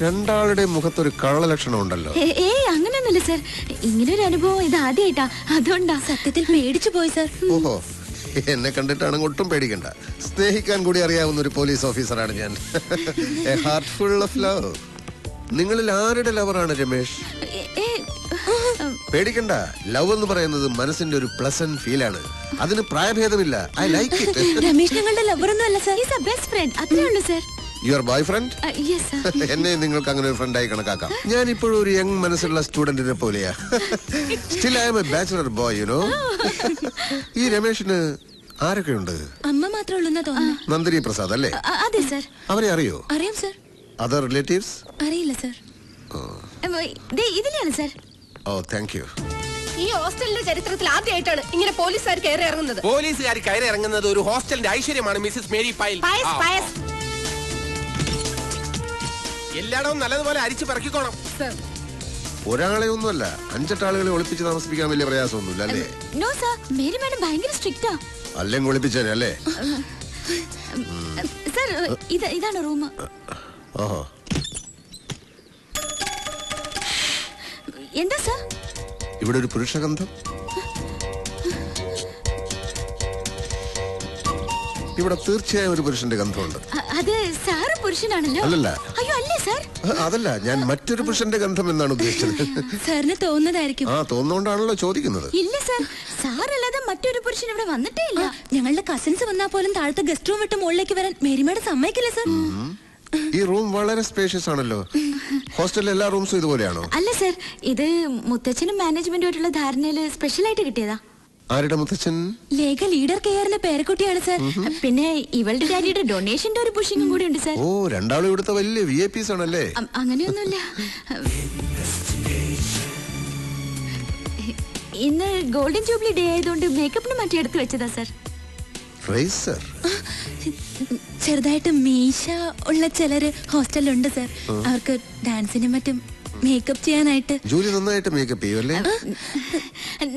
രണ്ടാളുടെ മുഖത്തൊരു കള്ളലക്ഷണം ഉണ്ടല്ലോ. അങ്ങനെയൊന്നുമില്ല സർ, ഇങ്ങനൊരു അനുഭവം ഇത് ആദ്യമായിട്ടാ, അതുകൊണ്ടാ. സത്യത്തിൽ പേടിച്ചു പോയി സർ. ഓഹോ, എന്നെ കണ്ടിട്ടാണെങ്കിൽ ഒട്ടും പേടിക്കണ്ട. സ്നേഹിക്കാൻ കൂടി അറിയാവുന്ന ഒരു പോലീസ് ഓഫീസറാണ് ഞാൻ. A heart full of love. നിങ്ങളിൽ ആരുടെ ലവറാണ് രമേശ്? പേടിക്കണ്ട, ലവ് എന്ന് പറയുന്നത് മനസ്സിന്റെ ഒരു പ്ലസന്റ് ഫീൽ ആണ്. അതിന് പ്രായഭേദമില്ല. I like it. രമേശ് ഞങ്ങളുടെ ലവർ ഒന്നും അല്ല sir, is a best friend, അത്രേ ഉള്ളൂ സർ. Your boy friend? എന്നെ നിങ്ങൾക്ക് അങ്ങനെ ഒരു ഫ്രണ്ടായി കണക്കാക്കാം. ഞാൻ ഇപ്പോഴും ഒരു യങ് മനസ്സുള്ള സ്റ്റുഡന്റിനെ പോലെയാ. Still I am a bachelor boy, you know. ഈ രമേശിന് ആരൊക്കെയുണ്ട്? അമ്മ മാത്രമേ ഉള്ളൂ തോന്നുന്നു. നന്ദിനി പ്രസാദ് അല്ലേ? അതെ സർ. അവരെ അറിയോ? അറിയാം സർ. Other relatives? അറിയില്ല സർ. ഇതിലാണ് സർ. Oh, thank you. ഈ ഹോസ്റ്റലിന്റെ ചരിത്രത്തിൽ ആദ്യമായിട്ടാണ് ഇങ്ങനെ പോലീസുകാർ കയറി ഇറങ്ങുന്നത്. പോലീസുകാർ കയറി ഇറങ്ങുന്നത് ഒരു ഹോസ്റ്റലിന്റെ ഐശ്വര്യമാണ് മിസ്സിസ് മേരി പൈൽ. എല്ലായിടവും നല്ലതുപോലെ അരിച്ചു പറക്കിക്കോണം. ഒരാളെ ഒന്നുമല്ല, 5-8 ആളുകളെ ഒളിപ്പിച്ച് താമസിപ്പിക്കാൻ വലിയ പ്രയാസമൊന്നുമില്ല അല്ലേ? നോ സർ, മേരി മാഡം ഭയങ്കര സ്ട്രിക്റ്റാ. അല്ലെങ്കിൽ ഒളിപ്പിച്ചേനെ അല്ലേ? സർ, ഇതാണ് റൂം. ഓഹോ, എന്താ സർ? ഇവിടെ ഒരു പുരുഷഗന്ധം. ഇവിടെ തീർച്ചയായും ഒരു പുരുഷന്റെ ഗന്ധമുണ്ട്. അത് സാറ് പുരുഷനാണല്ലോ. അല്ലല്ല. അയ്യോ അല്ലേ സർ? അതല്ല, ഞാൻ മറ്റൊരു പുരുഷന്റെ ഗന്ധം എന്നാണ് ഉദ്ദേശിച്ചത്. സാറിന് തോന്നുന്നതായിരിക്കും. തോന്നുകൊണ്ടാണല്ലോ ചോദിക്കുന്നത്. ഇല്ല സർ, സാറല്ലാതെ മറ്റൊരു പുരുഷൻ ഇവിടെ വന്നിട്ടേ ഇല്ല. ഞങ്ങളുടെ കസിൻസ് വന്നാൽ പോലും താഴത്തെ ഗസ്റ്റ് റൂം വിട്ട് മുകളിലേക്ക് വരാൻ മേരിമേടെ സമ്മതിക്കില്ല സർ. ഈ റൂം വളരെ സ്പേഷ്യസ് ആണല്ലോ. ഹോസ്റ്റലിലെ എല്ലാ റൂംസും ഇതുപോലെയാണോ? അല്ല സർ, ഇത് മുത്തച്ഛനും മാനേജ്മെന്റുമായിട്ടുള്ള ധാരണയില് സ്പെഷ്യൽ ആയിട്ട് കിട്ടിയതാ. ആരുടെ മുത്തച്ഛൻ? ലേഖ ലീഡർ കെയറിന്റെ പേരക്കുട്ടിയാണ് സർ. പിന്നെ ഇവളുടെ ഡാഡിയുടെ ഡൊണേഷന്റെ ഒരു പുഷിങ്ങും കൂടി ഉണ്ട് സർ. ഓ, രണ്ടാളും ഇവിടുത്തെ വലിയ വിഐപീസ് ആണല്ലേ? അങ്ങനെയൊന്നുമില്ല. ഇന്ന് ഗോൾഡൻ ജൂബിലി ഡേ ആയതുകൊണ്ട് മേക്കപ്പിന് മാറ്റി എടുത്ത് വെച്ചതാ സർ. ചെറുതായിട്ട് മീശ ഉള്ള ചിലര് ഹോസ്റ്റലിലുണ്ട് സർ. അവർക്ക് ഡാൻസിനും മറ്റും മേക്കപ്പ് ചെയ്യാനായിട്ട്. ജൂലി നന്നായിട്ട് മേക്കപ്പ് ചെയ്യുമല്ലേ?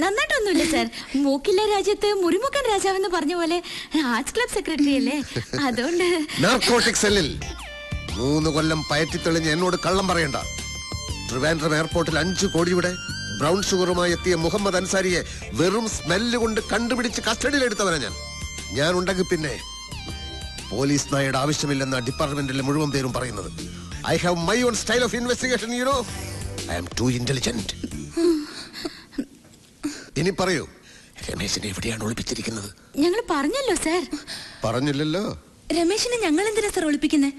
നന്നായിട്ടൊന്നുമില്ല സർ, മൂക്കില്ല രാജ്യത്ത് മുറിമുക്കൻ രാജാവെന്ന് പറഞ്ഞ പോലെ ആർട്സ് ക്ലബ് സെക്രട്ടറി അല്ലേ, അതുകൊണ്ട്. നാർക്കോട്ടിക് സെല്ലിൽ 3 കൊല്ലം പയറ്റിത്തെളിഞ്ഞ് എന്നോട് കള്ളം പറയണ്ട. ട്രിവാൻഡ്രം എയർപോർട്ടിൽ 5 കോടിയുടെ ബ്രൗൺ ഷുഗറുമായി എത്തിയ മുഹമ്മദ് അൻസാരിയെ വെറും സ്മെല്ല് കൊണ്ട് കണ്ടുപിടിച്ച് കസ്റ്റഡിയിലെടുത്തവനാ ഞാൻ ഉണ്ടെങ്കിൽ പിന്നെ പോലീസ് നായയുടെ ആവശ്യമില്ലെന്ന ഡിപ്പാർട്ട്മെന്റിലെ മുഴുവൻ പേരും പറയുന്നത്. I have my own style of investigation, you know. I am too intelligent. ഇനി പറയൂ, രമേശിനെ എവിടെയാണ് ഒളിപ്പിച്ചിരിക്കുന്നത്? ഞങ്ങൾ പറഞ്ഞല്ലോ സർ. പറഞ്ഞില്ലല്ലോ. രമേശിനെ ഞങ്ങൾ എന്തിനാ സർ ഒളിപ്പിക്കുന്നത്?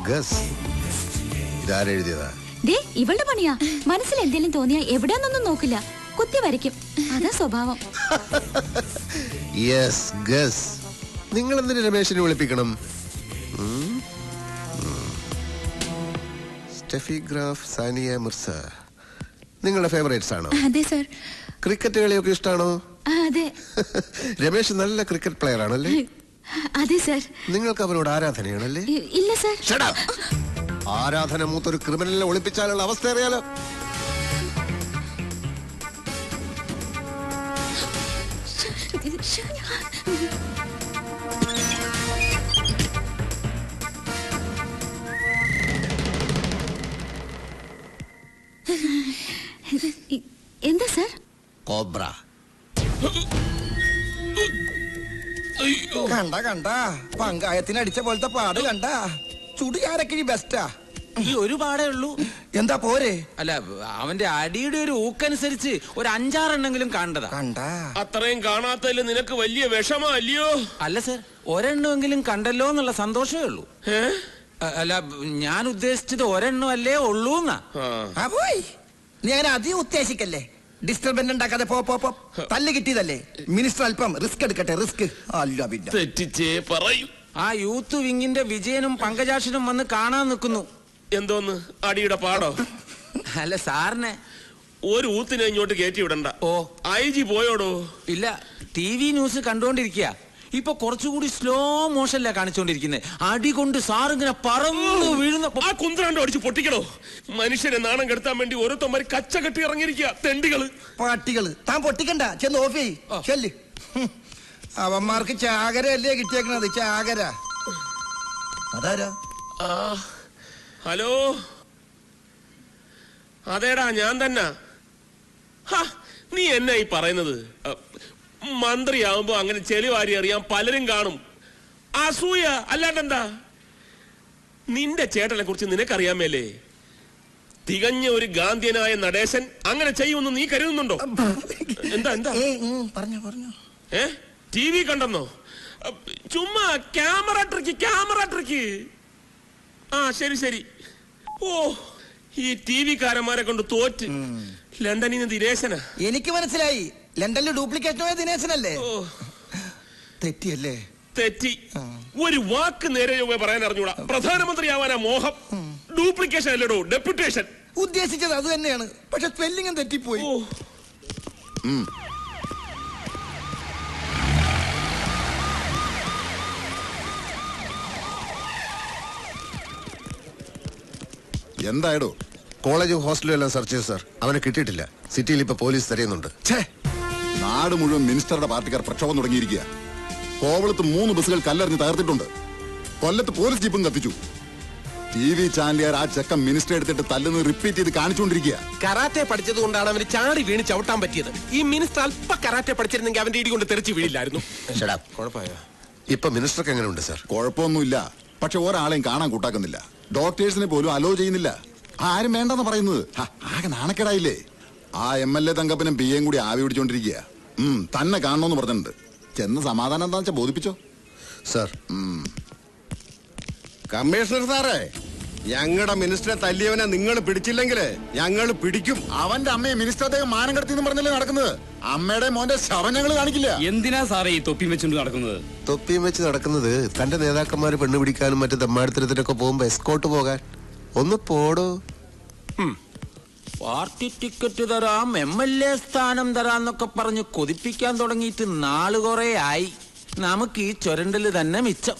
ഗസ്, ഇതാരെഴുതിയതാ? ഇവളുടെ പണിയാ. മനസ്സിൽ എന്തെങ്കിലും തോന്നിയാ എവിടെയാന്നൊന്നും നോക്കില്ല, കുത്തി വരയ്ക്കും. അതാ സ്വഭാവം. Yes, guess. നിങ്ങൾ എന്തിന് രമേശിനെ വിളിപ്പിക്കണം? സ്റ്റെഫി ഗ്രാഫ്, സാനിയ മിർസ നിങ്ങളുടെ ഫേവറേറ്റ്സ് ആണോ? അതെ സർ. ക്രിക്കറ്റ് കളിയൊക്കെ ഇഷ്ടമാണോ? അതെ. രമേശ് നല്ല ക്രിക്കറ്റ് പ്ലെയർ ആണല്ലേ? അതെ സർ. നിങ്ങൾക്ക് അവരോട് ആരാധനയാണല്ലേ? ഇല്ല സർ. ആരാധന മൂത്തൊരു ക്രിമിനലിനെ ഒളിപ്പിച്ചാലുള്ള അവസ്ഥ അറിയാലോ. എന്താ സർ? കോബ്ര. കണ്ട പങ്കായത്തിന് അടിച്ച പോലത്തെ പാട് കണ്ട. ചുടുകാരക്കിഴി ബെസ്റ്റാ. ഈ ഒരു പാടേ ഉള്ളൂ. എന്താ പോരെ? അല്ല, അവന്റെ അടിയുടെ ഒരു ഊക്കനുസരിച്ച് ഒരു 5-6 എണ്ണെങ്കിലും കാണണ്ടതാ. കണ്ടാ അത്രയും കാണാത്തതിൽ നിനക്ക് വലിയ വിഷമല്ലയോ? അല്ല സർ, ഒരെണ്ണമെങ്കിലും കണ്ടല്ലോ എന്നുള്ള സന്തോഷമേ ഉള്ളൂ. അല്ല, ഞാൻ ഉദ്ദേശിച്ചത് ഒരെണ്ണം അല്ലേ ഉള്ളൂ എന്നാ. നീ അങ്ങനെ അധികം ഉദ്ദേശിക്കല്ലേ. ഡിസ്റ്റർബൻസ് ഉണ്ടാക്കാതെ പോ. തല്ല് കിട്ടിയതല്ലേ. മിനിസ്റ്റർ അല്പം റിസ്ക് എടുക്കട്ടെ. റിസ്ക് അല്ല പിന്നെ തെറ്റിച്ചേ പറയൂ. ആ യൂത്ത് വിങ്ങിന്റെ വിജയനും പങ്കജാക്ഷനും വന്ന് കാണാൻ നിൽക്കുന്നു. എന്തോന്ന് അടിയുടെ പാടോ? അല്ല സാറിനെ ഒരു ഊത്തിനെ ഇങ്ങോട്ട് കയറ്റി വിടണ്ട. ഓ, IG പോയോടോ? ഇല്ല, TV ന്യൂസ് കണ്ടോണ്ടിരിക്കുക. ഇപ്പൊ കുറച്ചുകൂടി സ്ലോ മോഷനിലാ കാണിച്ചോണ്ടിരിക്കുന്നത്. അടി കൊണ്ട് സാറിങ്ങനെ പറന്നു വീഴുന്ന. ആ കുന്ത്രാണ്ടോ അടിച്ച് പൊട്ടിക്കണോ? മനുഷ്യനെ നാണം കെടുത്താൻ വേണ്ടി ഓരോരുത്തന്മാര് കച്ച കെട്ടി ഇറങ്ങിയിരിക്കുക. തെണ്ടികള്, പാട്ടികള്. താൻ പൊട്ടിക്കണ്ട, ചെന്ന് ഓഫ് ചെയ്യ്. ചെല്ല്. അവന്മാർക്ക് ചാകര അല്ലേ കിട്ടിയേക്കണത്? ചാകര. അതാരാ? ഹലോ, അതേടാ ഞാൻ തന്നെ. നീ എന്നാ ഈ പറയുന്നത്? മന്ത്രിയാവുമ്പോ അങ്ങനെ ചെളിവാരി അറിയാൻ പലരും കാണും. അസൂയ അല്ലാണ്ടെന്താ? നിന്റെ ചേട്ടനെ കുറിച്ച് നിനക്കറിയാമേലേ? തികഞ്ഞ ഒരു ഗാന്ധിയനായ നടേശൻ അങ്ങനെ ചെയ്യുമെന്ന് നീ കരുതുന്നുണ്ടോ? എന്താ എന്താ പറഞ്ഞു ടി വി കണ്ടെന്നോ? ചുമ്മാ ക്യാമറ ട്രിക്ക്. ആ ശരി ശരി. ഓ, ഈ ടി വിക്കാരന്മാരെ കൊണ്ട് തോറ്റ്. ലണ്ടനിൽ നിന്ന് ദിനേശനാ. എനിക്ക് മനസ്സിലായി, ലണ്ടനിൽ ഡ്യൂപ്ലിക്കേഷനായ ദിനേശനല്ലേ? തെറ്റിയല്ലേ? തെറ്റി. ഒരു വാക്ക് നേരെ പറയാൻ അറിഞ്ഞൂടാ. പ്രധാനമന്ത്രിയാവാനാ മോഹം. ഡ്യൂപ്ലിക്കേഷൻ അല്ലടോ, ഡെപ്യൂട്ടേഷൻ. ഉദ്ദേശിച്ചത് അത് തന്നെയാണ്, പക്ഷെ സ്പെല്ലിംഗും തെറ്റിപ്പോയി. എന്തായടോ? കോളേജും ഹോസ്റ്റലും എല്ലാം സെർച്ച് ചെയ്തു സാർ. അവനെ കിട്ടിയിട്ടില്ല. സിറ്റിയിൽ ഇപ്പൊ പോലീസ് തിരയുന്നുണ്ട്. നാട് മുഴുവൻ മിനിസ്റ്ററുടെ പാർട്ടിക്കാർ പ്രക്ഷോഭം തുടങ്ങിയിരിക്കുക. കോവളത്ത് 3 ബസ്സുകൾ കല്ലെറിഞ്ഞ് തകർത്തിട്ടുണ്ട്. കൊല്ലത്ത് പോലീസ് ജീപ്പും കത്തിച്ചു. TV ചാനലുകാർ ആ ചെക്കൻ മിനിസ്റ്റർ എടുത്തിട്ട് തല്ലുന്നത് റിപ്പീറ്റ് ചെയ്ത് കാണിച്ചുകൊണ്ടിരിക്കുക. കരാറ്റെ പഠിച്ചത് കൊണ്ടാണ് അവന് ചാടി വീണ് ചവിട്ടാൻ പറ്റിയത്. ഈ മിനിസ്റ്റർ അല്പ കരാറ്റെ പഠിച്ചിരുന്നെങ്കിൽ അവന്റെ ഇടി കൊണ്ട് തെറിച്ച് വീഴില്ലായിരുന്നു. ഇപ്പൊ മിനിസ്റ്റർക്ക് എങ്ങനെയുണ്ട് സാർ? കുഴപ്പമൊന്നുമില്ല, പക്ഷെ ഒരാളെയും കാണാൻ കൂട്ടാക്കുന്നില്ല. ഡോക്ടേഴ്സിനെ പോലും അലോ ചെയ്യുന്നില്ല. ആരും വേണ്ടെന്ന് പറയുന്നത്. ആകെ നാണക്കേടായില്ലേ? ആ MLA തങ്കപ്പനും PA കൂടി ആവി പിടിച്ചോണ്ടിരിക്കുക. തന്നെ കാണണമെന്ന് പറഞ്ഞിട്ടുണ്ട്. ചെന്ന് സമാധാനം എന്താ വെച്ചാൽ ബോധിപ്പിച്ചോ സാർ. കമ്മീഷണർ സാറേ, ഞങ്ങളുടെ മിനിസ്റ്ററെ തല്ലിയവനെ നിങ്ങൾ പിടിച്ചില്ലെങ്കില് ഞങ്ങൾ പിടിക്കും. അവന്റെ അമ്മയെ മിനിസ്റ്റർ മാനം കടത്തി പറഞ്ഞല്ലേ നടക്കുന്നത്. അമ്മയുടെ മോന്റെ ശവം ഞങ്ങൾ കാണിക്കില്ല. എന്തിനാ സാറേ ഈ തൊപ്പിയും വെച്ചുകൊണ്ട് നടക്കുന്നത്? തൊപ്പിയും വെച്ച് നടക്കുന്നത് തന്റെ നേതാക്കന്മാര് പെണ്ണ് പിടിക്കാനും മറ്റു തെമ്മാടിത്തരത്തിനൊക്കെ പോകുമ്പോ എസ്കോട്ട് പോകാൻ. ഒന്ന് പോടോ. പാർട്ടി ടിക്കറ്റ് തരാം, MLA സ്ഥാനം തരാന്നൊക്കെ പറഞ്ഞ് കൊതിപ്പിക്കാൻ തുടങ്ങിയിട്ട് നാള് കുറെ ആയി. നമുക്ക് ഈ ചുരണ്ടല് തന്നെ മിച്ചം.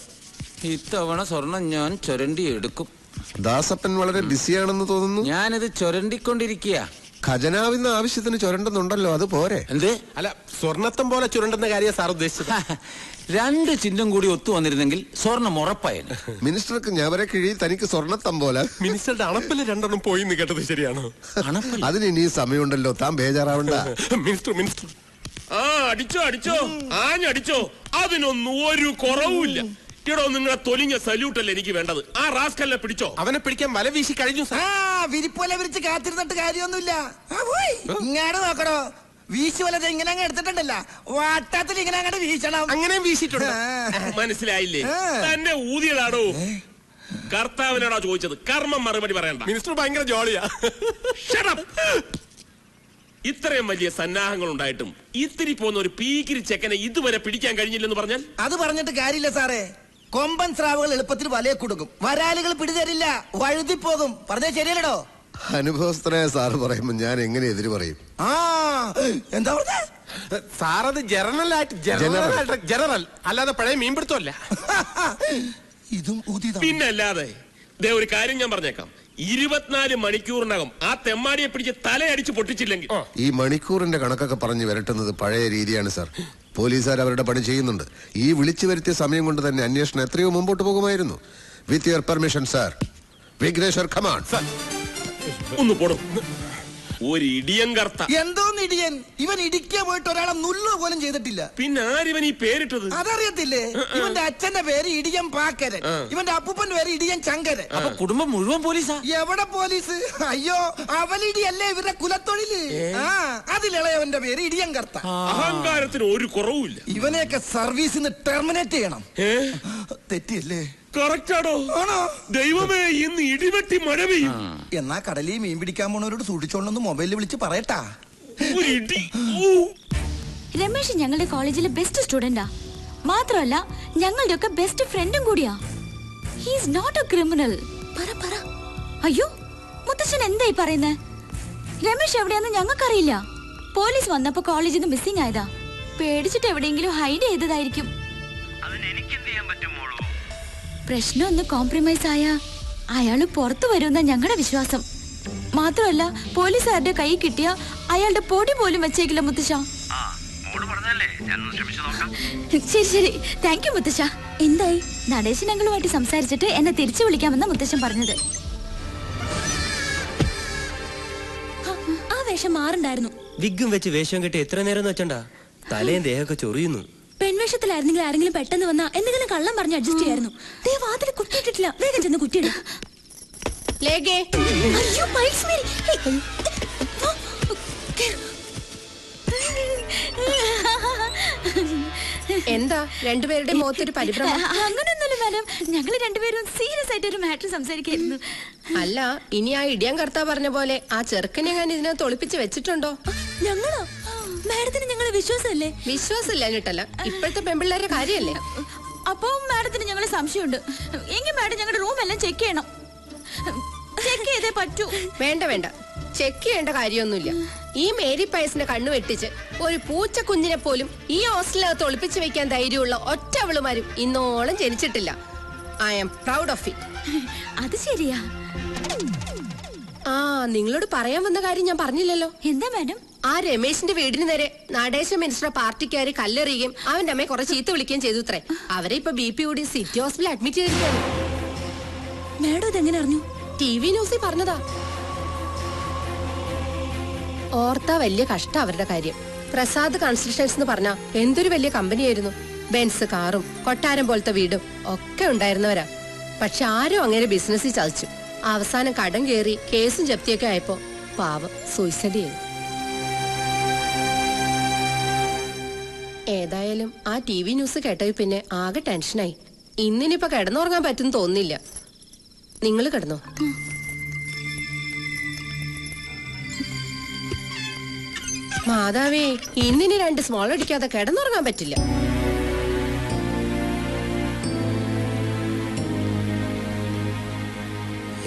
ഇത്തവണ സ്വർണം ഞാൻ ചുരണ്ടി എടുക്കും. ദാസപ്പൻ വളരെ ബിസിയാണെന്ന് തോന്നുന്നു. ഞാനിത് ചുരണ്ടിക്കൊണ്ടിരിക്കുക. ഖജനാവിന്ന് ആവശ്യത്തിന് ചുരണ്ടുന്നുണ്ടല്ലോ, അത് പോരെ? എന്ത്? അല്ല, സ്വർണത്തം പോലെ ചുരണ്ടെന്ന കാര്യം സാർ ഉദ്ദേശിച്ചത്. 2 ചിഹ്നം കൂടി ഒത്തു വന്നിരുന്നെങ്കിൽ സ്വർണം ഉറപ്പായിരുന്നു. മിനിസ്റ്റർക്ക് ഞവരെ കിഴി, തനിക്ക് സ്വർണ്ണത്തം പോലെ. മിനിസ്റ്ററുടെ അണപ്പില് 2 പോയിന്ന് കേട്ടത് ശരിയാണോ? അതിന് ഇനി സമയമുണ്ടല്ലോ, താൻ ബേജാറാവണ്ട. മിനിസ്റ്റർ അടിച്ചോ ആഞ്ഞടിച്ചോ, അതിനൊന്നും ഒരു കുറവുമില്ല. ഇടോ, നിങ്ങളെ തൊലിഞ്ഞ സല്യൂട്ട് അല്ലേ എനിക്ക് വേണ്ടത്. ആ റാസ്കലിനെ പിടിച്ചോ. അവനെ പിടിക്കാൻ വല വീശി കഴിഞ്ഞു. വിരിപ്പോലെ വിരിച്ച് കാത്തിരുന്നിട്ട് കാര്യമൊന്നുമില്ല. ഇങ്ങാട് നോക്കണോ, വീശി വലത് ഇങ്ങനെ അങ്ങ് എടുത്തിട്ടുണ്ടല്ല, വട്ടത്തിൽ ഇങ്ങനെ അങ്ങോട്ട് വീശണം. അങ്ങനെ വീശിട്ടുണ്ട്. മനസ്സിലായില്ലേ? തന്നെ ഊതിയതാടോ. കർത്താവിനോടാ ചോദിച്ചത്, കർമ്മം മറുപടി പറയണ്ട. മിനിസ്റ്റർ ഭയങ്കര ജോളിയാ. ഇത്രയും വലിയ സന്നാഹങ്ങൾ ഉണ്ടായിട്ടും ഇത്തിരി പോകുന്ന ഒരു പീക്കിരി ചെക്കനെ ഇതുവരെ പിടിക്കാൻ കഴിഞ്ഞില്ലെന്ന് പറഞ്ഞാൽ? അത് പറഞ്ഞിട്ട് കാര്യമില്ല സാറേ. കൊമ്പൻ സ്രാവുകൾ എളുപ്പത്തിൽ വലയെ കൊടുക്കും, വരാലുകൾ പിടിതരില്ല, വഴുതി പോകും. പറഞ്ഞ ശരിയല്ലടോ? അനുഭവസ്ഥനായ സാറ് പറയുമ്പോ ഞാൻ എങ്ങനെ എതിര് പറയും? എന്താ പറഞ്ഞ സാറത് ജനറൽ അല്ലാതെ പഴയ മീൻപിടുത്തമല്ല. ഇതും പിന്നല്ലാതെ. ഒരു കാര്യം ഞാൻ പറഞ്ഞേക്കാം, 24 മണിക്കൂറിനകം ആ തെമ്മാടിയെ പിടിച്ച് തലയടിച്ച് പൊട്ടിച്ചില്ലെങ്കിൽ. ഈ മണിക്കൂറിന്റെ കണക്കൊക്കെ പറഞ്ഞു വരട്ടുന്നത് പഴയ രീതിയാണ് സാർ. പോലീസുകാർ അവരുടെ പണി ചെയ്യുന്നുണ്ട്. ഈ വിളിച്ചു വരുത്തിയ സമയം കൊണ്ട് തന്നെ അന്വേഷണം എത്രയോ മുമ്പോട്ട് പോകുമായിരുന്നു. With your permission sir. Vigneshwar, come on. ഒന്ന് പോടും. ഒരു ഇടിയൻ കർത്ത. എന്തോന്ന് ഇടിയൻ? ഇവൻ ഇടിക്കാൻ പോയിട്ട് ഒരാളെ നുള്ളു പോലും ചെയ്തിട്ടില്ല. പിന്നെ ആരിവൻ ഈ പേരിട്ടത്? അതറിയത്തില്ലേ? ഇവന്റെ അച്ഛന്റെ പേര് ഇടിയൻ പാക്കരൻ, ഇവന്റെ അപ്പൂപ്പന്റെ പേര് ഇടിയൻ ചങ്കരൻ. അപ്പൊ കുടുംബം മുഴുവൻ പോലീസാ? എവിടെ പോലീസ്? അയ്യോ, അവലിടിയല്ലേ ഇവരുടെ കുലത്തൊഴില്. അതിലിളയവന്റെ പേര് ഇടിയൻ കർത്ത. അഹങ്കാരത്തിന് ഒരു കുറവുമില്ല. ഇവനെയൊക്കെ സർവീസിന്ന് ടെർമിനേറ്റ് ചെയ്യണം. തെറ്റിയല്ലേ? കറക്റ്റാണോ? ദൈവമേ, ഇന്ന് ഇടിവെട്ടി മഴ പെയ്യും. എന്നാ കടലിൽ മീൻ പിടിക്കാൻ പോണവരോട് സൂക്ഷിച്ചോളന്ന് മൊബൈലിൽ വിളിച്ച് പറയട്ടാ. രമേശ് ഞങ്ങളുടെ കോളേജിലെ ബെസ്റ്റ് സ്റ്റുഡന്റാ. മാത്രമല്ല ഞങ്ങളുടെ ഒക്കെ ബെസ്റ്റ് ഫ്രണ്ടും കൂടിയാ. He's not a criminal. പറ. അയ്യോ, മുത്തച്ഛൻ എന്തായി പറയുന്നേ? രമേശ് എവിടെയാന്ന് ഞങ്ങൾക്കറിയില്ല. പോലീസ് വന്നപ്പോ കോളേജിൽ നിന്ന് മിസ്സിംഗ് ആയതാ. പേടിച്ചിട്ട് എവിടെയെങ്കിലും ഹൈഡ് ചെയ്തതായിരിക്കും. പ്രശ്നം ഒന്ന് കോംപ്രമൈസ് ആയ അയാള് പുറത്തു വരുമെന്ന ഞങ്ങളുടെ വിശ്വാസം. മാത്രമല്ല പോലീസുകാരുടെ കൈ കിട്ടിയ അയാളുടെ പൊടി പോലും വെച്ചേക്കില്ല മുത്തശ്ശ. ശരി, താങ്ക് യു മുത്തശ്ശ. എന്തായി? നടേശൻ അങ്കിളുമായിട്ട് സംസാരിച്ചിട്ട് എന്നെ തിരിച്ചു വിളിക്കാമെന്ന മുത്തശ്ശൻ പറഞ്ഞത്. ആ വേഷം മാറുണ്ടായിരുന്നു. വിഗും വെച്ച് വേഷം കെട്ടി എത്ര നേരം വെച്ചണ്ടാ തലയും ദേഹമൊക്കെ ചൊറിയുന്നു. പെൺവേഷത്തിലായിരുന്നെങ്കിൽ ആരെങ്കിലും പെട്ടെന്ന് വന്നാ എന്തെങ്കിലും കള്ളം പറഞ്ഞ് അഡ്ജസ്റ്റ് ചെയ്യായിരുന്നു. വാതിൽ കുത്തിയിട്ടിട്ടില്ല. വേഗം ചെന്ന് കുറ്റിയിടും. എന്താ രണ്ടുപേരുടെ മുഖത്തൊരു പരിഭ്രമം? അങ്ങനൊന്നുമില്ല മാഡം, ഞങ്ങള് രണ്ടുപേരും സീരിയസ് ആയിട്ട് ഒരു മാറ്റർ സംസാരിക്കായിരുന്നു. അല്ല, ഇനി ആ ഇടിയാൻ കർത്താ പറഞ്ഞ പോലെ ആ ചെറുക്കനെ ഞാൻ ഇതിനകത്ത് ഒളിപ്പിച്ച് വെച്ചിട്ടുണ്ടോ? ഞങ്ങളോ? മാഡത്തിന് ഞങ്ങളെ വിശ്വാസമല്ലേ? വിശ്വാസമില്ല എന്നിട്ടല്ല, ഇപ്പോഴത്തെ പെൺപിള്ളേരുടെ കാര്യല്ലേ. അപ്പൊ മാഡത്തിന് ഞങ്ങളെ സംശയമുണ്ട്. എങ്കിൽ മാഡം ഞങ്ങളുടെ റൂം എല്ലാം ചെക്ക് ചെയ്യണം. ചെക്ക് ചെയ്തേ പറ്റൂ. വേണ്ട വേണ്ട, ചെക്ക് ചെയ്യേണ്ട കാര്യമൊന്നുമില്ല. ഈ മേരി പയസിന്റെ കണ്ണു വെട്ടിച്ച് ഒരു പൂച്ച കുഞ്ഞിനെ പോലും ഈ ഹോസ്റ്റലിനകത്ത് ഒളിപ്പിച്ചു വെക്കാൻ ധൈര്യമുള്ള ഒറ്റ അവളുമാരും ഇന്നോളം ജനിച്ചിട്ടില്ല. I am proud of it. അത് ശരിയാ. ആ, നിങ്ങളോട് പറയാൻ വന്ന കാര്യം ഞാൻ പറഞ്ഞില്ലല്ലോ. എന്താ മാഡം? ആ രമേശിന്റെ വീടിന് നേരെ നടേശ മിനിസ്റ്റർ പാർട്ടിക്കാര് കല്ലെറിയുകയും അവന്റെ അമ്മയെ കുറെ ചീത്ത വിളിക്കുകയും ചെയ്തു അത്രേ. അവരെ ഇപ്പൊ BP കൂടി സിറ്റി ഹോസ്പിറ്റലിൽ അഡ്മിറ്റ് ചെയ്തിരിക്കുകയാണ്. മാഡം ഇതെങ്ങനെ അറിഞ്ഞു? TV ന്യൂസിൽ പറഞ്ഞതാ. ഓർത്താ വലിയ കഷ്ടം അവരുടെ കാര്യം. പ്രസാദ് കൺസ്ട്രക്ഷൻസ് എന്ന് പറഞ്ഞാ എന്തൊരു വലിയ കമ്പനിയായിരുന്നു. ബെൻസ് കാറും കൊട്ടാരം പോലത്തെ വീടും ഒക്കെ ഉണ്ടായിരുന്നവരാ. പക്ഷെ ആരും അങ്ങനെ ബിസിനസ്സിൽ ചതിച്ചു. അവസാനം കടം കയറി കേസും ജപ്തിയൊക്കെ ആയപ്പോ പാവം സൂയിസൈഡ് ചെയ്തു. ഏതായാലും ആ TV ന്യൂസ് കേട്ടത് പിന്നെ ആകെ ടെൻഷനായി. ഇന്നിനിപ്പോ കിടന്നുറങ്ങാൻ പറ്റും തോന്നുന്നില്ല. നിങ്ങൾ കിടന്നോ? മാതാവേ, ഇന്നിനി 2 സ്മോൾ അടിക്കാതെ കിടന്നുറങ്ങാൻ പറ്റില്ല.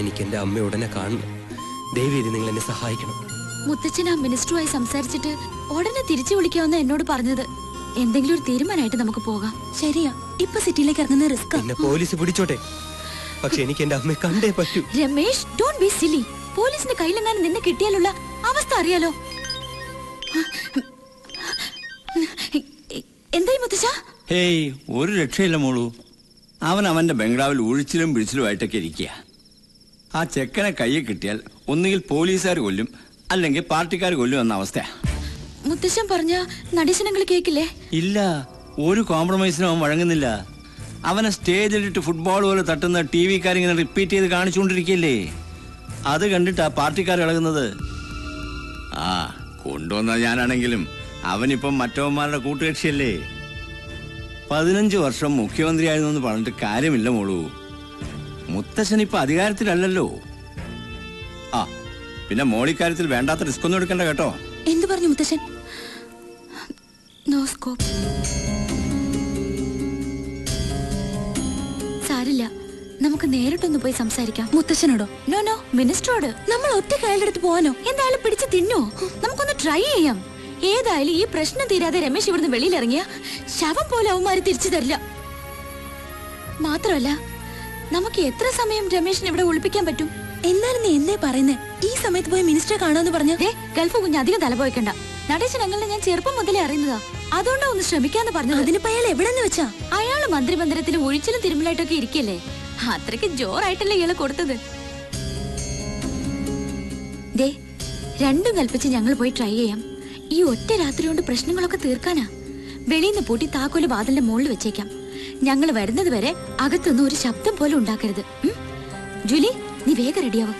എനിക്ക് എന്റെ അമ്മ ഉടനെ കാണണം. ദയവേദി നിങ്ങൾ എന്നെ സഹായിക്കണം. മുത്തച്ഛൻ ആ മിനിസ്റ്ററുമായി സംസാരിച്ചിട്ട് ഉടനെ തിരിച്ചു വിളിക്കാമെന്ന് എന്നോട് പറഞ്ഞത്. എന്തെങ്കിലും ഒരു തീരുമാനമായിട്ട് നമുക്ക് പോകാം. ശരിയാ, ഇപ്പൊ സിറ്റിയിലേക്ക് ഇറങ്ങുന്ന റിസ്ക്. എന്നെ പോലീസ് പിടിച്ചോട്ടെ, പക്ഷെ എനിക്ക് എന്റെ അമ്മയെ കണ്ടേ പറ്റൂ. രമേഷ്, ഡോണ്ട് ബി സിലി. പോലീസിന്റെ കയ്യിലെങ്ങാനും നിന്നെ കിട്ടിയാലുള്ള അവസ്ഥ അറിയാലോ. എന്തായി മുത്തച്ഛ? ഹേയ്, ഒരു രക്ഷയില്ല മോളൂ. അവൻ അവന്റെ ബംഗ്ലാവിൽ ഒഴിച്ചിലും പിടിച്ചിലുമായിട്ടൊക്കെ ഇരിക്കുക. ആ ചെക്കനെ കയ്യിൽ കിട്ടിയാൽ ഒന്നുകിൽ പോലീസുകാർ കൊല്ലും, അല്ലെങ്കിൽ പാർട്ടിക്കാർ കൊല്ലും എന്ന അവസ്ഥയാ. മുത്തശ്ശൻ പറഞ്ഞ നടേശനങ്ങൾ കേക്കില്ലേ? ഇല്ല, ഒരു കോംപ്രമൈസിനും അവൻ വഴങ്ങുന്നില്ല. അവനെ സ്റ്റേജിലിട്ട് ഫുട്ബോൾ പോലെ തട്ടുന്ന TV-കാരിങ്ങനെ റിപ്പീറ്റ് ചെയ്ത് കാണിച്ചുകൊണ്ടിരിക്കുകയല്ലേ. അത് കണ്ടിട്ടാ പാർട്ടിക്കാർ ഇളകുന്നത്. ആ, കൊണ്ടുവന്ന ഞാനാണെങ്കിലും അവനിപ്പം മറ്റവന്മാരുടെ കൂട്ടുകക്ഷിയല്ലേ. 15 വർഷം മുഖ്യമന്ത്രിയായിരുന്നു എന്ന് പറഞ്ഞിട്ട് കാര്യമില്ല മോളൂ. മുത്തശ്ശൻ ഇപ്പൊ അധികാരത്തിലല്ലല്ലോ. ആ, പിന്നെ മോളിക്കാര്യത്തിൽ വേണ്ടാത്ത റിസ്ക് ഒന്നും എടുക്കണ്ട കേട്ടോ. എന്തു പറഞ്ഞു മുത്തശ്ശൻ? No scope. സാരില്ല, നമുക്ക് നേരിട്ടൊന്ന് പോയി സംസാരിക്കാം. മുത്തശ്ശനോടോ? നോ നോ, മിനിസ്റ്ററോട്. നമ്മൾ ഒറ്റ കയ്യിലെടുത്ത് പോവാനോ? എന്തായാലും പിടിച്ച് തിന്നോ? നമുക്കൊന്ന് ട്രൈ ചെയ്യാം. ഏതായാലും ഈ പ്രശ്നം തീരാതെ രമേശ് ഇവിടുന്ന് വെളിയിലിറങ്ങിയ ശവം പോലെ അവന്മാര് തിരിച്ചു തരില്ല. മാത്രമല്ല, നമുക്ക് എത്ര സമയം രമേശിനെ ഇവിടെ ഒളിപ്പിക്കാൻ പറ്റും? എന്നാലും നീ എന്തേ പറയുന്നേ? ഈ സമയത്ത് പോയി മിനിസ്റ്ററെ കാണുമെന്ന് പറഞ്ഞു. ഗൾഫ് കുഞ്ഞ് അധികം തലപോയിക്കണ്ട. നടേശൻ അങ്ങളെ ഞാൻ ചെറുപ്പം മുതലേ അറിയുന്നതാ. അതുകൊണ്ടാ ഒന്ന് ശ്രമിക്കാന്ന് പറഞ്ഞത്. അതിനിപ്പോ അയാൾ എവിടെന്ന് വെച്ചാ? അയാള് മന്ത്രിമന്ദിരത്തിൽ ഒഴിച്ചിലും തിരുമലായിട്ടൊക്കെ ഇരിക്കല്ലേ. അത്രയ്ക്ക് ജോറായിട്ടല്ലേ ഇയാളെ കൊടുത്തത്. ദേ, രണ്ടും കൽപ്പിച്ച് ഞങ്ങൾ പോയി ട്രൈ ചെയ്യാം. ഈ ഒറ്റ രാത്രി കൊണ്ട് പ്രശ്നങ്ങളൊക്കെ തീർക്കാനാ. വെളിയിന്ന് പൂട്ടി താക്കോല് വാതിലിന്റെ മുകളിൽ വെച്ചേക്കാം. ഞങ്ങൾ വരുന്നത് വരെ അകത്തൊന്നും ഒരു ശബ്ദം പോലും ഉണ്ടാക്കരുത്. ജൂലി, നീ വേഗം റെഡിയാവും.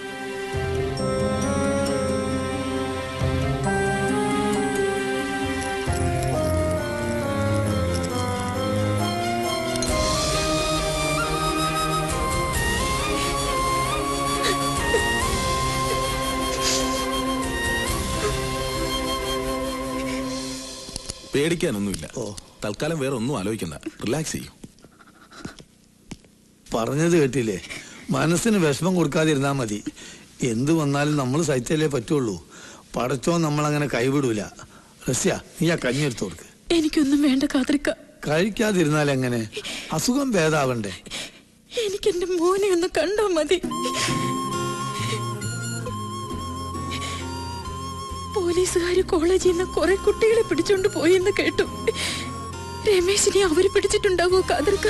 പേടിക്കാനൊന്നുമില്ല. തൽക്കാലം വേറെ ഒന്നും ആലോചിക്കണ്ട, റിലാക്സ് ചെയ്യൂ. പറഞ്ഞത് കേട്ടില്ലേ? മനസ്സിന് വിഷമം കൊടുക്കാതിരുന്നാ മതി. എന്തു വന്നാലും നമ്മൾ സഹിച്ചല്ലേ പറ്റുള്ളൂ. പടച്ചോ നമ്മളങ്ങനെ കൈവിടൂല. റസ്യ, നീ ആ കഞ്ഞെടുത്ത് കൊടുക്ക്. എനിക്കൊന്നും വേണ്ട കാതൃക്ക. കഴിക്കാതിരുന്നാൽ എങ്ങനെ? അസുഖം ഭേദാവണ്ടേ? എനിക്ക് എന്റെ മോനെ ഒന്ന് കണ്ടാ മതി. പോലീസുകാര് കോളേജിൽ നിന്ന് കുറെ കുട്ടികളെ പിടിച്ചോണ്ട് പോയെന്ന് കേട്ടു. രമേശിനെ അവര് പിടിച്ചിട്ടുണ്ടാവോ കാതൃക്ക?